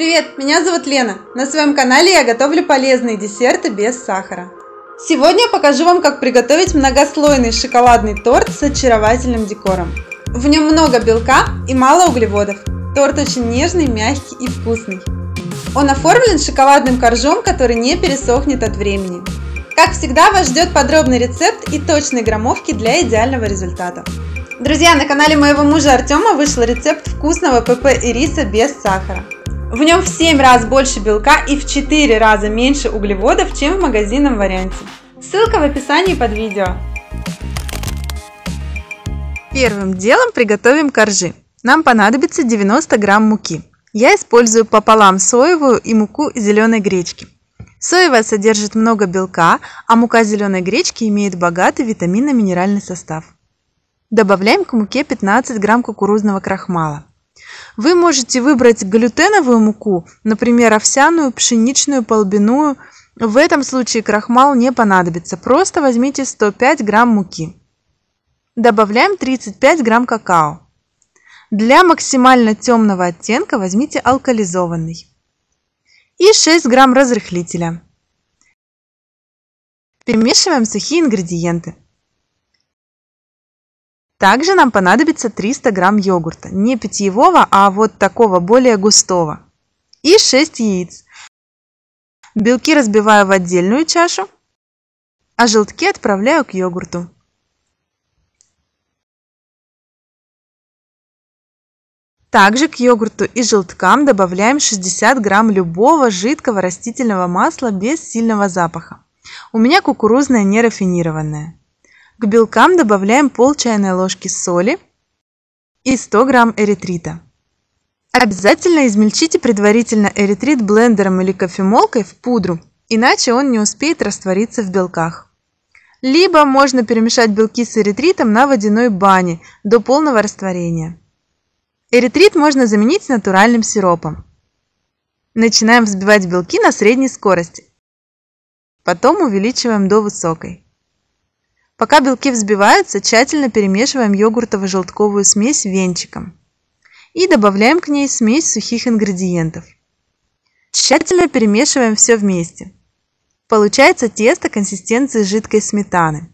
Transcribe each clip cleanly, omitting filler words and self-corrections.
Привет, меня зовут Лена. На своем канале я готовлю полезные десерты без сахара. Сегодня я покажу вам, как приготовить многослойный шоколадный торт с очаровательным декором. В нем много белка и мало углеводов. Торт очень нежный, мягкий и вкусный. Он оформлен шоколадным коржом, который не пересохнет от времени. Как всегда, вас ждет подробный рецепт и точные граммовки для идеального результата. Друзья, на канале моего мужа Артема вышел рецепт вкусного ПП и риса без сахара. В нем в 7 раз больше белка и в 4 раза меньше углеводов, чем в магазинном варианте. Ссылка в описании под видео. Первым делом приготовим коржи. Нам понадобится 90 грамм муки. Я использую пополам соевую и муку зеленой гречки. Соевая содержит много белка, а мука зеленой гречки имеет богатый витаминно-минеральный состав. Добавляем к муке 15 грамм кукурузного крахмала. Вы можете выбрать глютеновую муку, например, овсяную, пшеничную, полбяную. В этом случае крахмал не понадобится, просто возьмите 105 грамм муки. Добавляем 35 грамм какао. Для максимально темного оттенка возьмите алкализованный. И 6 грамм разрыхлителя. Перемешиваем сухие ингредиенты. Также нам понадобится 300 грамм йогурта, не питьевого, а вот такого более густого. И 6 яиц. Белки разбиваю в отдельную чашу, а желтки отправляю к йогурту. Также к йогурту и желткам добавляем 60 грамм любого жидкого растительного масла без сильного запаха. У меня кукурузное нерафинированное. К белкам добавляем пол чайной ложки соли и 100 грамм эритрита. Обязательно измельчите предварительно эритрит блендером или кофемолкой в пудру, иначе он не успеет раствориться в белках. Либо можно перемешать белки с эритритом на водяной бане до полного растворения. Эритрит можно заменить натуральным сиропом. Начинаем взбивать белки на средней скорости. Потом увеличиваем до высокой. Пока белки взбиваются, тщательно перемешиваем йогуртово-желтковую смесь венчиком. И добавляем к ней смесь сухих ингредиентов. Тщательно перемешиваем все вместе. Получается тесто консистенции жидкой сметаны.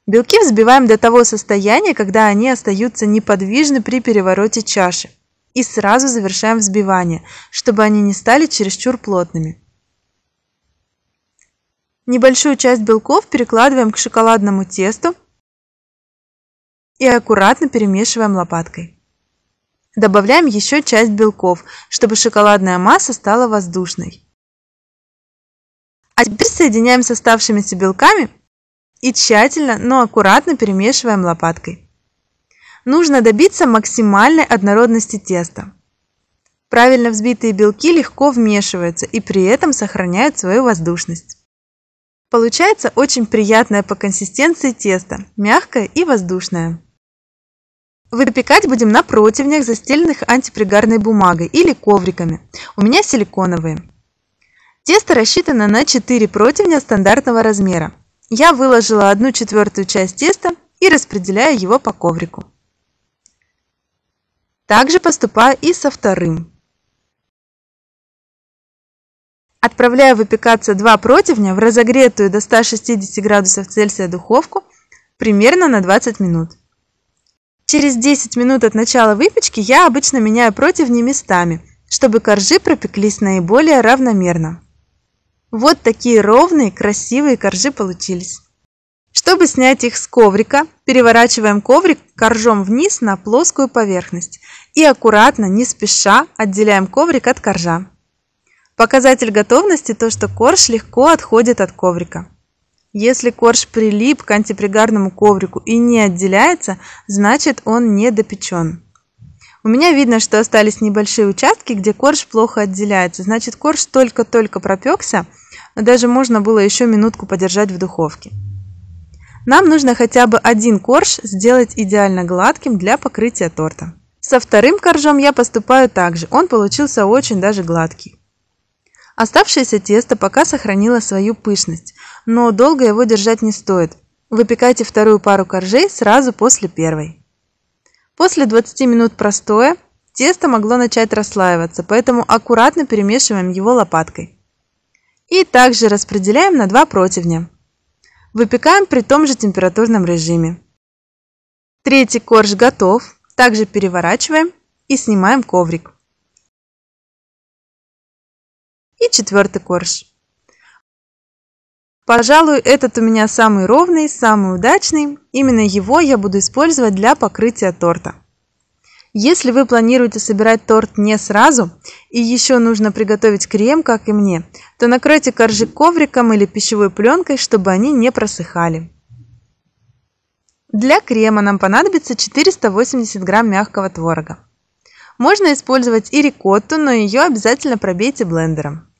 Белки взбиваем до того состояния, когда они остаются неподвижны при перевороте чаши. И сразу завершаем взбивание, чтобы они не стали чересчур плотными. Небольшую часть белков перекладываем к шоколадному тесту и аккуратно перемешиваем лопаткой. Добавляем еще часть белков, чтобы шоколадная масса стала воздушной. А теперь соединяем с оставшимися белками и тщательно, но аккуратно перемешиваем лопаткой. Нужно добиться максимальной однородности теста. Правильно взбитые белки легко вмешиваются и при этом сохраняют свою воздушность. Получается очень приятное по консистенции тесто, мягкое и воздушное. Выпекать будем на противнях, застеленных антипригарной бумагой или ковриками. У меня силиконовые. Тесто рассчитано на 4 противня стандартного размера. Я выложила 1/4 часть теста и распределяю его по коврику. Также поступаю и со вторым. Отправляю выпекаться 2 противня в разогретую до 160 градусов Цельсия духовку примерно на 20 минут. Через 10 минут от начала выпечки я обычно меняю противни местами, чтобы коржи пропеклись наиболее равномерно. Вот такие ровные, красивые коржи получились. Чтобы снять их с коврика, переворачиваем коврик коржом вниз на плоскую поверхность и аккуратно, не спеша, отделяем коврик от коржа. Показатель готовности то, что корж легко отходит от коврика. Если корж прилип к антипригарному коврику и не отделяется, значит он не допечен. У меня видно, что остались небольшие участки, где корж плохо отделяется, значит корж только-только пропекся, но даже можно было еще минутку подержать в духовке. Нам нужно хотя бы один корж сделать идеально гладким для покрытия торта. Со вторым коржом я поступаю так же, он получился очень даже гладкий. Оставшееся тесто пока сохранило свою пышность, но долго его держать не стоит. Выпекайте вторую пару коржей сразу после первой. После 20 минут простоя тесто могло начать расслаиваться, поэтому аккуратно перемешиваем его лопаткой. И также распределяем на 2 противня. Выпекаем при том же температурном режиме. Третий корж готов. Также переворачиваем и снимаем коврик. И четвертый корж. Пожалуй, этот у меня самый ровный, самый удачный. Именно его я буду использовать для покрытия торта. Если вы планируете собирать торт не сразу и еще нужно приготовить крем, как и мне, то накройте коржи ковриком или пищевой пленкой, чтобы они не просыхали. Для крема нам понадобится 480 грамм мягкого творога. Можно использовать и рикотту, но ее обязательно пробейте блендером.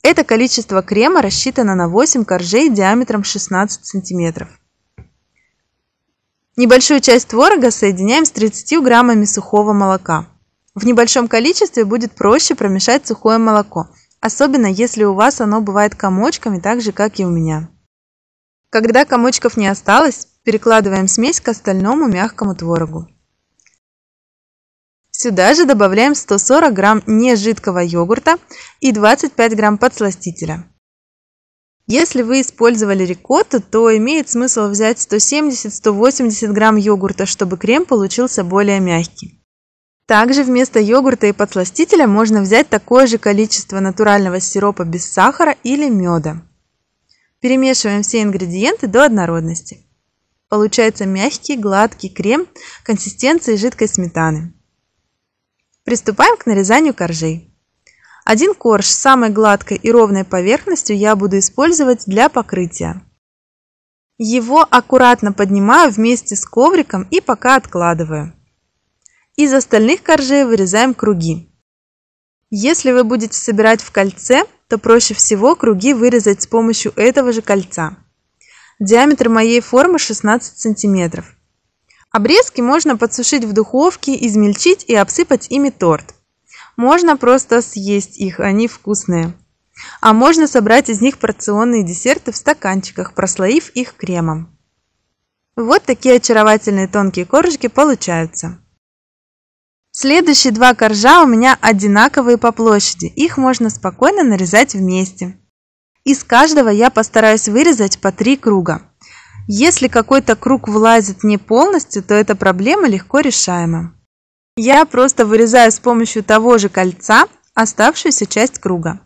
Это количество крема рассчитано на 8 коржей диаметром 16 см. Небольшую часть творога соединяем с 30 граммами сухого молока. В небольшом количестве будет проще промешать сухое молоко, особенно если у вас оно бывает комочками, так же как и у меня. Когда комочков не осталось, перекладываем смесь к остальному мягкому творогу. Сюда же добавляем 140 грамм нежидкого йогурта и 25 грамм подсластителя. Если вы использовали рикотту, то имеет смысл взять 170-180 грамм йогурта, чтобы крем получился более мягкий. Также вместо йогурта и подсластителя можно взять такое же количество натурального сиропа без сахара или меда. Перемешиваем все ингредиенты до однородности. Получается мягкий, гладкий крем консистенции жидкой сметаны. Приступаем к нарезанию коржей. Один корж с самой гладкой и ровной поверхностью я буду использовать для покрытия. Его аккуратно поднимаю вместе с ковриком и пока откладываю. Из остальных коржей вырезаем круги. Если вы будете собирать в кольце, то проще всего круги вырезать с помощью этого же кольца. Диаметр моей формы 16 см. Обрезки можно подсушить в духовке, измельчить и обсыпать ими торт. Можно просто съесть их, они вкусные. А можно собрать из них порционные десерты в стаканчиках, прослоив их кремом. Вот такие очаровательные тонкие коржики получаются. Следующие 2 коржа у меня одинаковые по площади, их можно спокойно нарезать вместе. Из каждого я постараюсь вырезать по 3 круга. Если какой-то круг влазит не полностью, то эта проблема легко решаема. Я просто вырезаю с помощью того же кольца оставшуюся часть круга.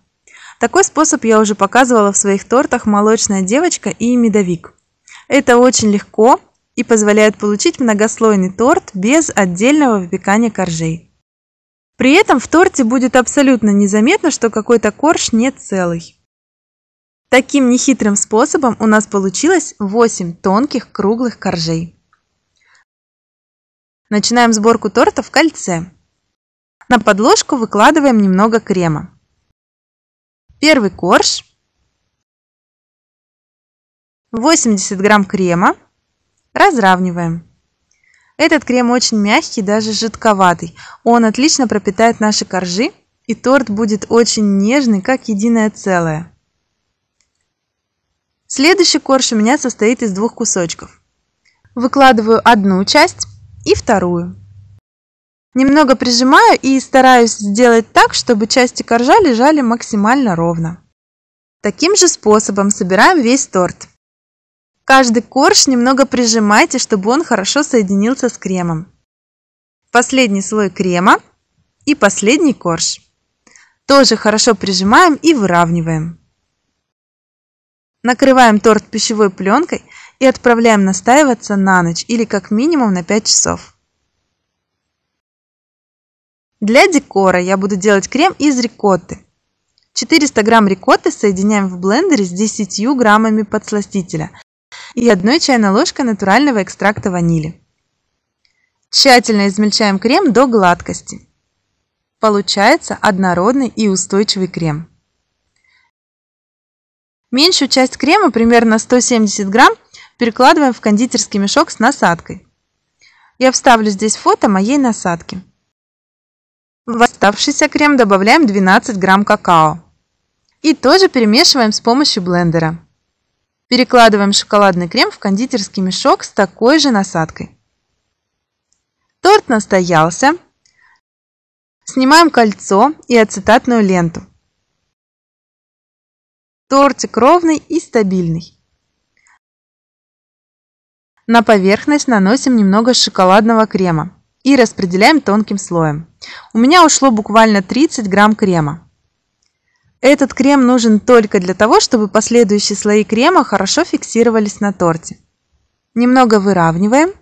Такой способ я уже показывала в своих тортах «Молочная девочка» и «Медовик». Это очень легко и позволяет получить многослойный торт без отдельного выпекания коржей. При этом в торте будет абсолютно незаметно, что какой-то корж не целый. Таким нехитрым способом у нас получилось 8 тонких круглых коржей. Начинаем сборку торта в кольце. На подложку выкладываем немного крема. Первый корж. 80 грамм крема. Разравниваем. Этот крем очень мягкий, даже жидковатый. Он отлично пропитает наши коржи, и торт будет очень нежный, как единое целое. Следующий корж у меня состоит из 2 кусочков. Выкладываю одну часть и вторую. Немного прижимаю и стараюсь сделать так, чтобы части коржа лежали максимально ровно. Таким же способом собираем весь торт. Каждый корж немного прижимайте, чтобы он хорошо соединился с кремом. Последний слой крема и последний корж. Тоже хорошо прижимаем и выравниваем. Накрываем торт пищевой пленкой и отправляем настаиваться на ночь или как минимум на 5 часов. Для декора я буду делать крем из рикотты. 400 грамм рикотты соединяем в блендере с 10 граммами подсластителя и 1 чайной ложкой натурального экстракта ванили. Тщательно измельчаем крем до гладкости. Получается однородный и устойчивый крем. Меньшую часть крема, примерно 170 грамм, перекладываем в кондитерский мешок с насадкой. Я вставлю здесь фото моей насадки. В оставшийся крем добавляем 12 грамм какао. И тоже перемешиваем с помощью блендера. Перекладываем шоколадный крем в кондитерский мешок с такой же насадкой. Торт настоялся. Снимаем кольцо и ацетатную ленту. Тортик ровный и стабильный. На поверхность наносим немного шоколадного крема и распределяем тонким слоем. У меня ушло буквально 30 грамм крема. Этот крем нужен только для того, чтобы последующие слои крема хорошо фиксировались на торте. Немного выравниваем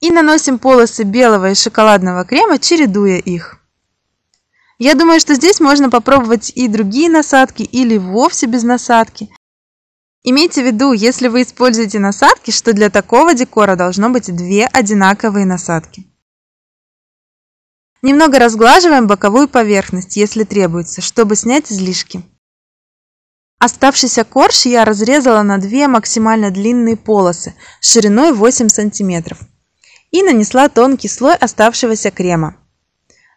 и наносим полосы белого и шоколадного крема, чередуя их. Я думаю, что здесь можно попробовать и другие насадки или вовсе без насадки. Имейте в виду, если вы используете насадки, что для такого декора должно быть 2 одинаковые насадки. Немного разглаживаем боковую поверхность, если требуется, чтобы снять излишки. Оставшийся корж я разрезала на 2 максимально длинные полосы шириной 8 см и нанесла тонкий слой оставшегося крема.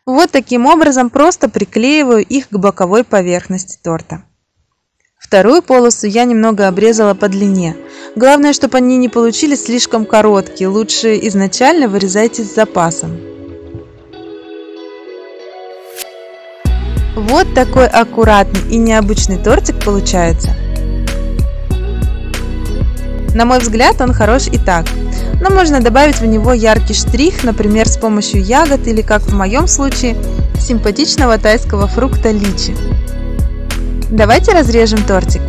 Вот таким образом просто приклеиваю их к боковой поверхности торта. Вторую полосу я немного обрезала по длине. Главное, чтобы они не получились слишком короткие, лучше изначально вырезайте с запасом. Вот такой аккуратный и необычный тортик получается. На мой взгляд, он хорош и так, но можно добавить в него яркий штрих, например, с помощью ягод или, как в моем случае, симпатичного тайского фрукта личи. Давайте разрежем тортик.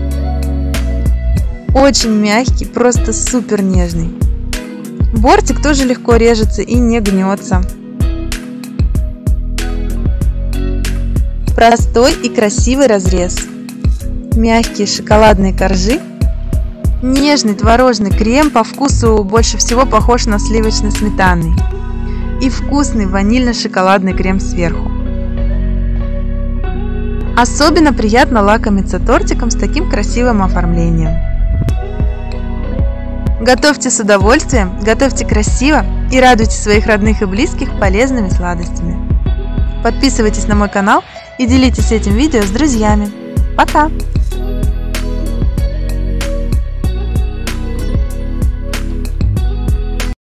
Очень мягкий, просто супер нежный. Бортик тоже легко режется и не гнется. Простой и красивый разрез. Мягкие шоколадные коржи. Нежный творожный крем, по вкусу больше всего похож на сливочно-сметанный. И вкусный ванильно-шоколадный крем сверху. Особенно приятно лакомиться тортиком с таким красивым оформлением. Готовьте с удовольствием, готовьте красиво и радуйте своих родных и близких полезными сладостями. Подписывайтесь на мой канал и делитесь этим видео с друзьями. Пока!